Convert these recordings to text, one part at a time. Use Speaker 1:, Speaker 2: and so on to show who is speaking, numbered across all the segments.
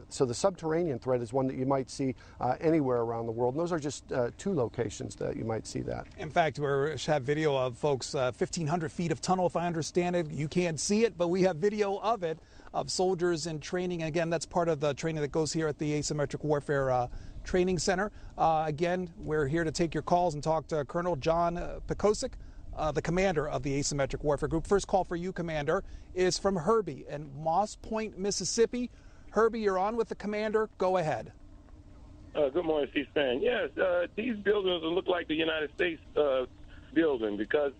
Speaker 1: so the subterranean threat is one that you might see anywhere around the world. And those are just 2 locations that you might see that.
Speaker 2: In fact, we have video of folks, 1,500 feet of tunnel, if I understand it. You can't see it, but we have video of it, of soldiers in training. Again, that's part of the training that goes here at the Asymmetric Warfare Training Center. Again, we're here to take your calls and talk to Colonel John Pikosik, the commander of the Asymmetric Warfare Group. First call for you, Commander, is from Herbie in Moss Point, Mississippi. Herbie, you're on with the commander. Go ahead.
Speaker 3: Good morning, C-SPAN. Yes, these buildings look like the United States building because,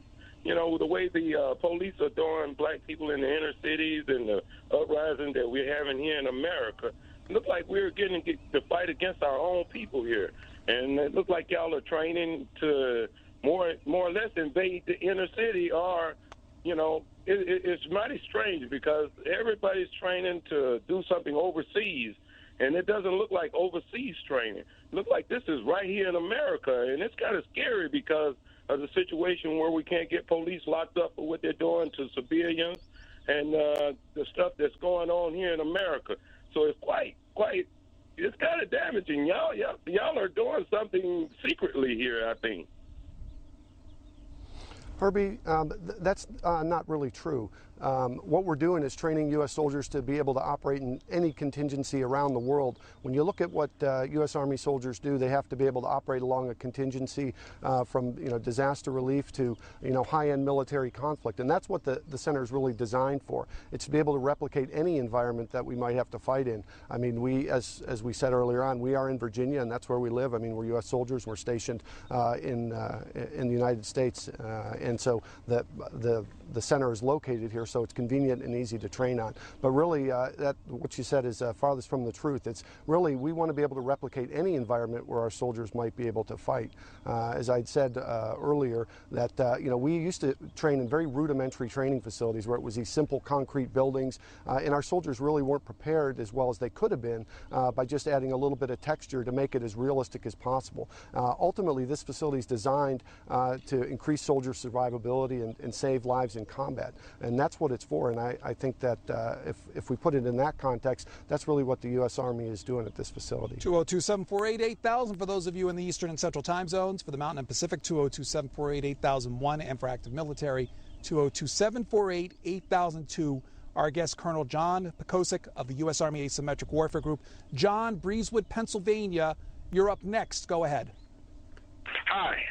Speaker 3: you know, the way the police are throwing black people in the inner cities and the uprising that we're having here in America, it looks like we're getting to fight against our own people here. And it looks like y'all are training to more or less invade the inner city, or, you know, it's mighty strange because everybody's training to do something overseas, and it doesn't look like overseas training. It looks like this is right here in America, and it's kind of scary because of the situation where we can't get police locked up for what they're doing to civilians and the stuff that's going on here in America. So it's it's kind of damaging. Y'all are doing something secretly here, I think.
Speaker 1: Herbie, that's not really true. What we're doing is training U.S. soldiers to be able to operate in any contingency around the world. When you look at what U.S. Army soldiers do, they have to be able to operate along a contingency from disaster relief to high-end military conflict, and that's what the center is really designed for. It's to be able to replicate any environment that we might have to fight in. I mean, we, as we said earlier on, we are in Virginia, and that's where we live. I mean, we're U.S. soldiers. We're stationed in the United States, and so the center is located here, so it's convenient and easy to train on. But really, what you said is farthest from the truth. It's really, we want to be able to replicate any environment where our soldiers might be able to fight. As I'd said earlier, that we used to train in very rudimentary training facilities where it was these simple concrete buildings, and our soldiers really weren't prepared as well as they could have been by just adding a little bit of texture to make it as realistic as possible. Ultimately, this facility is designed to increase soldier survivability and save lives in combat, and that's what it's for. And I think that if we put it in that context, that's really what the U.S. Army is doing at this facility.
Speaker 2: 202-748-8000 for those of you in the Eastern and Central time zones. For the Mountain and Pacific, 202-748-8001, and for active military, 202-748-8002. Our guest, Colonel John Pikosik of the U.S. Army Asymmetric Warfare Group. John, Breezewood, Pennsylvania, you're up next. Go ahead.
Speaker 4: Hi.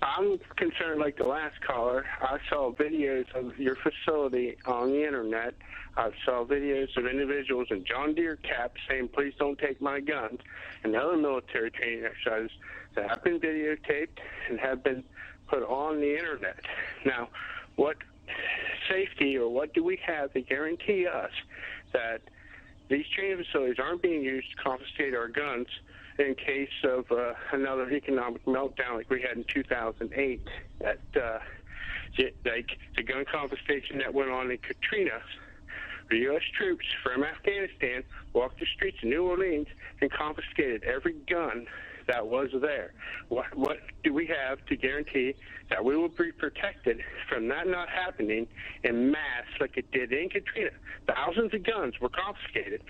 Speaker 4: I'm concerned like the last caller. I saw videos of your facility on the internet. I saw videos of individuals in John Deere caps saying, "Please don't take my guns," and other military training exercises that have been videotaped and have been put on the internet. Now, what safety or what do we have to guarantee us that these training facilities aren't being used to confiscate our guns in case of another economic meltdown like we had in 2008, like the gun confiscation that went on in Katrina? The U.S. troops from Afghanistan walked the streets of New Orleans and confiscated every gun that was there. What do we have to guarantee that we will be protected from that not happening in mass like it did in Katrina? Thousands of guns were confiscated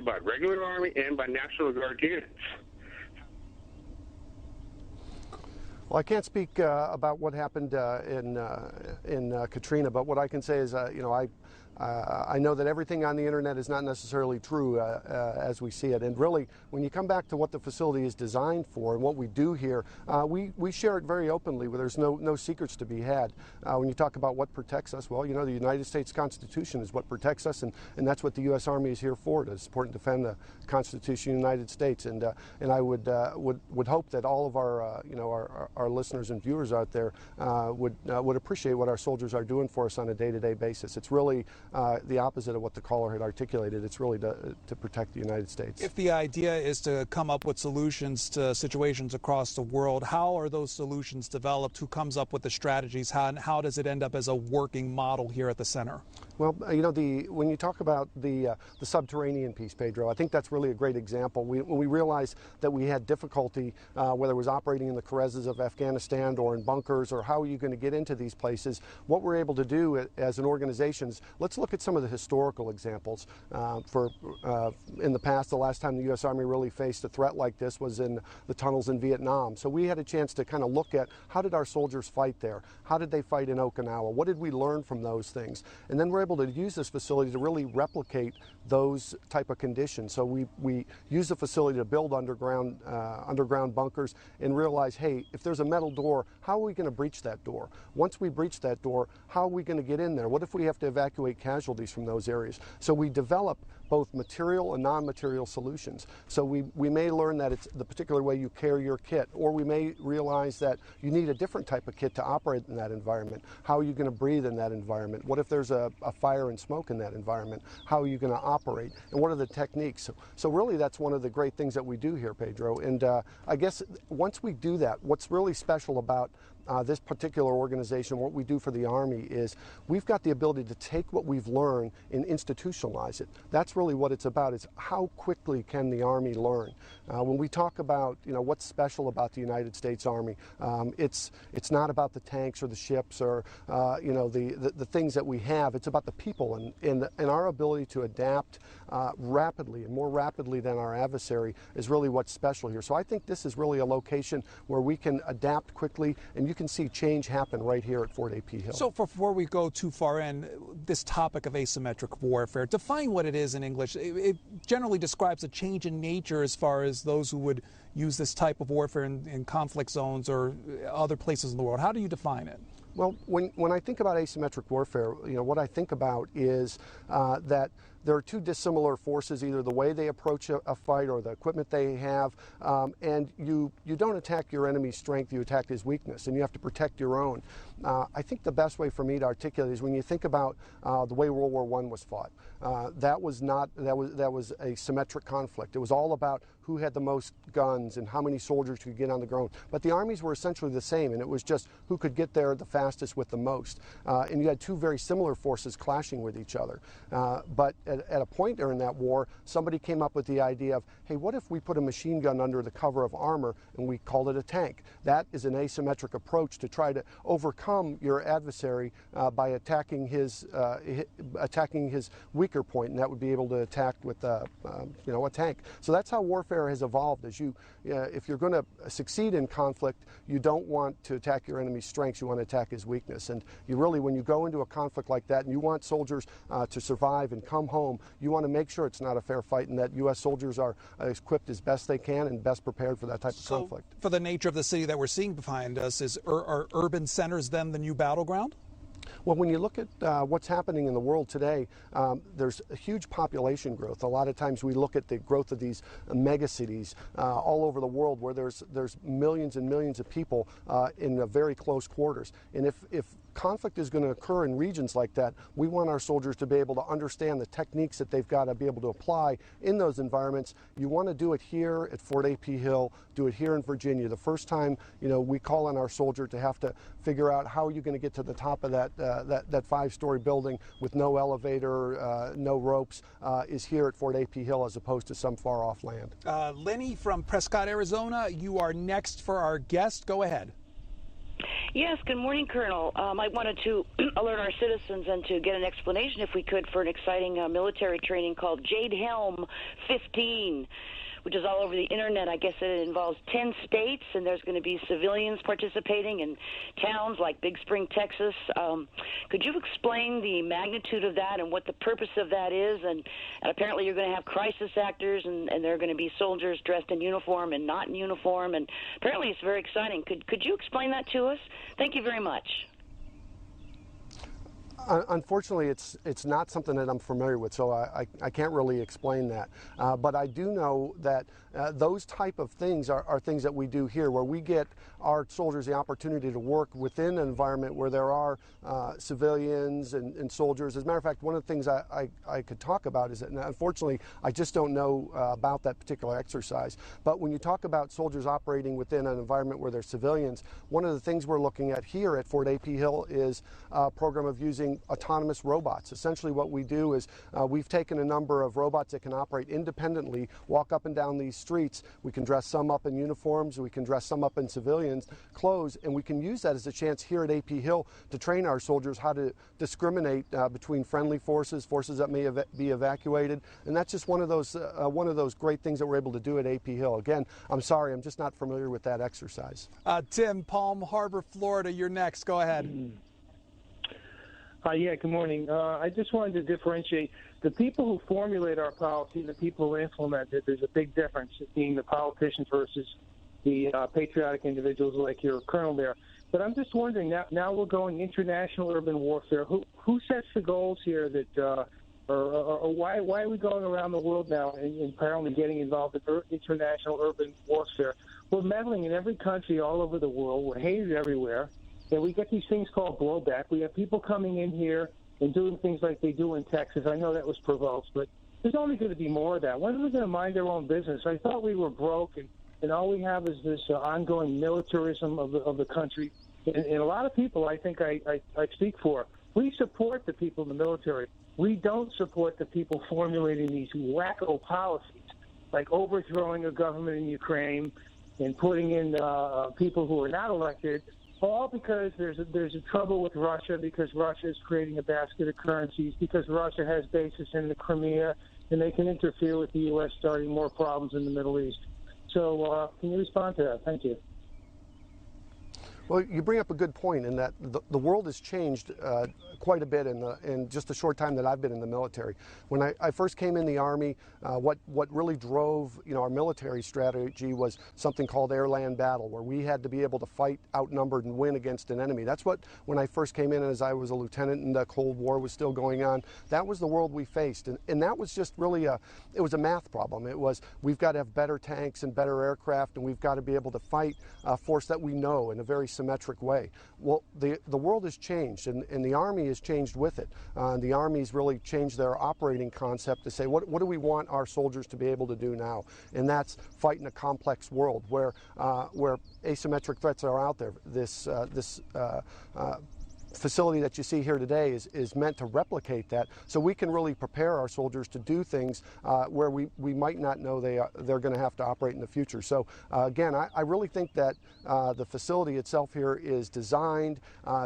Speaker 4: by regular Army and by National Guard units.
Speaker 1: Well, I can't speak about what happened in Katrina, but what I can say is, I know that everything on the internet is not necessarily true as we see it. And really, when you come back to what the facility is designed for and what we do here, we share it very openly, where there's no secrets to be had. When you talk about what protects us, well, the United States Constitution is what protects us, and that's what the U.S. Army is here for, to support and defend the Constitution of the United States. And I would hope that all of our listeners and viewers out there would appreciate what our soldiers are doing for us on a day-to-day basis. It's really the opposite of what the caller had articulated. It's really to protect the United States.
Speaker 2: If the idea is to come up with solutions to situations across the world, how are those solutions developed? Who comes up with the strategies? How does it end up as a working model here at the center?
Speaker 1: Well, when you talk about the subterranean piece, Pedro, I think that's really a great example. When we realized that we had difficulty, whether it was operating in the Kharezs of Afghanistan or in bunkers, or how are you going to get into these places, what we're able to do as an organization is let's look at some of the historical examples. In the past, the last time the U.S. Army really faced a threat like this was in the tunnels in Vietnam. So we had a chance to kind of look at how did our soldiers fight there? How did they fight in Okinawa? What did we learn from those things? And then we're able to use this facility to really replicate those type of conditions. So we use the facility to build underground bunkers and realize, hey, if there's a metal door, how are we going to breach that door? Once we breach that door, how are we going to get in there? What if we have to evacuate casualties from those areas? So we develop both material and non-material solutions. So we may learn that it's the particular way you carry your kit, or we may realize that you need a different type of kit to operate in that environment. How are you going to breathe in that environment? What if there's a fire and smoke in that environment? How are you going to operate? And what are the techniques? So really that's one of the great things that we do here, Pedro. And I guess once we do that, what's really special about this particular organization, what we do for the Army, is we've got the ability to take what we've learned and institutionalize it. That's really what it's about, is how quickly can the Army learn. When we talk about what's special about the United States Army, it's not about the tanks or the ships or the things that we have. It's about the people and our ability to adapt rapidly, and more rapidly than our adversary, is really what's special here. So I think this is really a location where we can adapt quickly, and you can see change happen right here at Fort A.P. Hill.
Speaker 2: So before we go too far in, this topic of asymmetric warfare, define what it is in English. It generally describes a change in nature as far as those who would use this type of warfare in conflict zones or other places in the world. How do you define it?
Speaker 1: Well, when I think about asymmetric warfare, what I think about is that there are two dissimilar forces, either the way they approach a fight or the equipment they have, and you don't attack your enemy's strength, you attack his weakness, and you have to protect your own. I think the best way for me to articulate is when you think about the way World War I was fought. That was a symmetric conflict. It was all about who had the most guns and how many soldiers could get on the ground. But the armies were essentially the same, and it was just who could get there the fastest with the most. And you had two very similar forces clashing with each other. But at a point during that war, somebody came up with the idea of, hey, what if we put a machine gun under the cover of armor and we called it a tank? That is an asymmetric approach to try to overcome your adversary by attacking his weaker point, and that would be able to attack with a tank. So that's how warfare has evolved. If you're going to succeed in conflict, you don't want to attack your enemy's strengths, you want to attack his weakness. And you really, when you go into a conflict like that and you want soldiers to survive and come home, you want to make sure it's not a fair fight and that U.S. soldiers are equipped as best they can and best prepared for that type of conflict.
Speaker 2: For the nature of the city that we're seeing behind us, are urban centers then the new battleground?
Speaker 1: Well, when you look at what's happening in the world today, there's a huge population growth. A lot of times we look at the growth of these megacities all over the world where there's millions and millions of people in very close quarters. And if conflict is going to occur in regions like that, we want our soldiers to be able to understand the techniques that they've got to be able to apply in those environments. You want to do it here at Fort A.P. Hill, do it here in Virginia. The first time, we call on our soldier to have to figure out how are you going to get to the top of that 5-story building with no elevator, no ropes, is here at Fort A.P. Hill as opposed to some far off land.
Speaker 2: Lenny from Prescott, Arizona, you are next for our guest. Go ahead.
Speaker 5: Yes, good morning, Colonel. I wanted to alert our citizens and to get an explanation, if we could, for an exciting military training called Jade Helm 15, which is all over the internet. I guess it involves 10 states, and there's going to be civilians participating in towns like Big Spring, Texas. Could you explain the magnitude of that and what the purpose of that is? And apparently you're going to have crisis actors, and there are going to be soldiers dressed in uniform and not in uniform, and apparently it's very exciting. Could you explain that to us? Thank you very much.
Speaker 1: Unfortunately, it's not something that I'm familiar with, so I can't really explain that. But I do know that those type of things are things that we do here, where we get our soldiers the opportunity to work within an environment where there are civilians and soldiers. As a matter of fact, one of the things I could talk about is that, unfortunately, I just don't know about that particular exercise. But when you talk about soldiers operating within an environment where there's civilians, one of the things we're looking at here at Fort A.P. Hill is a program of using using autonomous robots. Essentially what we do is we've taken a number of robots that can operate independently, walk up and down these streets. We can dress some up in uniforms, we can dress some up in civilians clothes, and we can use that as a chance here at AP Hill to train our soldiers how to discriminate between friendly forces, forces that may be evacuated, and that's just one of those great things that we're able to do at AP Hill. Again, I'm sorry, I'm just not familiar with that exercise.
Speaker 2: Tim, Palm Harbor, Florida, you're next. Go ahead.
Speaker 6: Yeah, good morning. I just wanted to differentiate the people who formulate our policy and the people who implement it. There's a big difference being the politicians versus the patriotic individuals like your colonel there. But I'm just wondering, now we're going international urban warfare. Who sets the goals here that, or why are we going around the world now and apparently getting involved in international urban warfare? We're meddling in every country all over the world. We're hated everywhere. And we get these things called blowback. We have people coming in here and doing things like they do in Texas. I know that was provoked, but there's only going to be more of that. When are we going to mind our own business? I thought we were broke, and all we have is this ongoing militarism of the country. And a lot of people, I think I speak for, we support the people in the military. We don't support the people formulating these wacko policies, like overthrowing a government in Ukraine and putting in people who are not elected, all because there's a trouble with Russia, because Russia is creating a basket of currencies, because Russia has bases in the Crimea, and they can interfere with the U.S. starting more problems in the Middle East. So can you respond to that? Thank you.
Speaker 1: Well, you bring up a good point in that the world has changed quite a bit in just a short time that I've been in the military. When I first came in the Army, what really drove our military strategy was something called air-land battle, where we had to be able to fight outnumbered and win against an enemy. That's what, when I first came in as I was a lieutenant and the Cold War was still going on, that was the world we faced. And that was just really it was a math problem. It was, we've got to have better tanks and better aircraft, and we've got to be able to fight a force that we know in a very symmetric way. Well, the world has changed, and the Army has changed with it. The Army's really changed their operating concept to say, what do we want our soldiers to be able to do now? And that's fight in a complex world where asymmetric threats are out there. This facility that you see here today is meant to replicate that, so we can really prepare our soldiers to do things where we might not know they're going to have to operate in the future. So again, I really think that the facility itself here is designed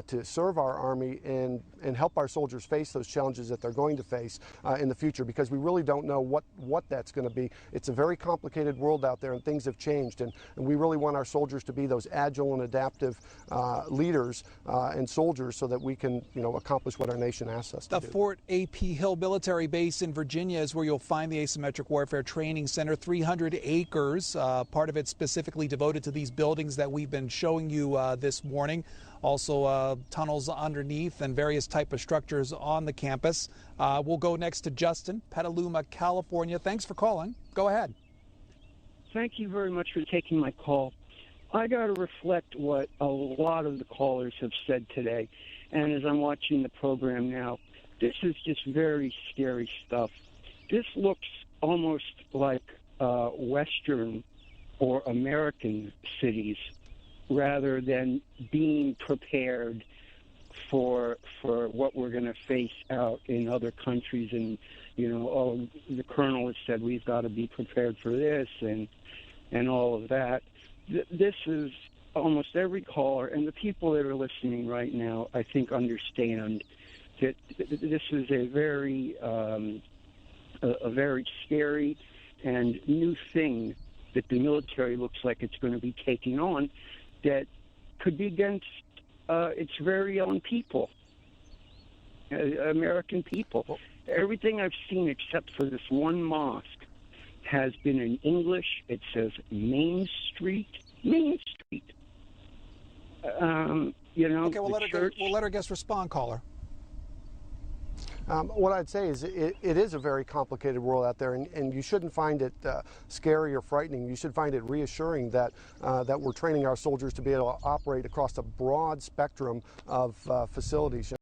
Speaker 1: to serve our Army and help our soldiers face those challenges that they're going to face in the future, because we really don't know what that's going to be. It's a very complicated world out there, and things have changed, and we really want our soldiers to be those agile and adaptive leaders and soldiers, so that we can, accomplish what our nation asks us to do.
Speaker 2: The Fort AP Hill Military Base in Virginia is where you'll find the Asymmetric Warfare Training Center. 300 acres, part of it specifically devoted to these buildings that we've been showing you this morning. Also tunnels underneath and various type of structures on the campus. We'll go next to Justin, Petaluma, California. Thanks for calling. Go ahead.
Speaker 7: Thank you very much for taking my call. I got to reflect what a lot of the callers have said today. And as I'm watching the program now, this is just very scary stuff. This looks almost like Western or American cities rather than being prepared for what we're going to face out in other countries. And, the colonel has said we've got to be prepared for this and all of that. This is almost every caller, and the people that are listening right now, I think, understand that this is a very scary and new thing that the military looks like it's going to be taking on, that could be against its very own people, American people. Everything I've seen except for this one mosque has been in English. It says Main Street. Okay,
Speaker 2: we'll let our guest respond, caller.
Speaker 1: What I'd say is it is a very complicated world out there, and you shouldn't find it scary or frightening. You should find it reassuring that we're training our soldiers to be able to operate across a broad spectrum of facilities.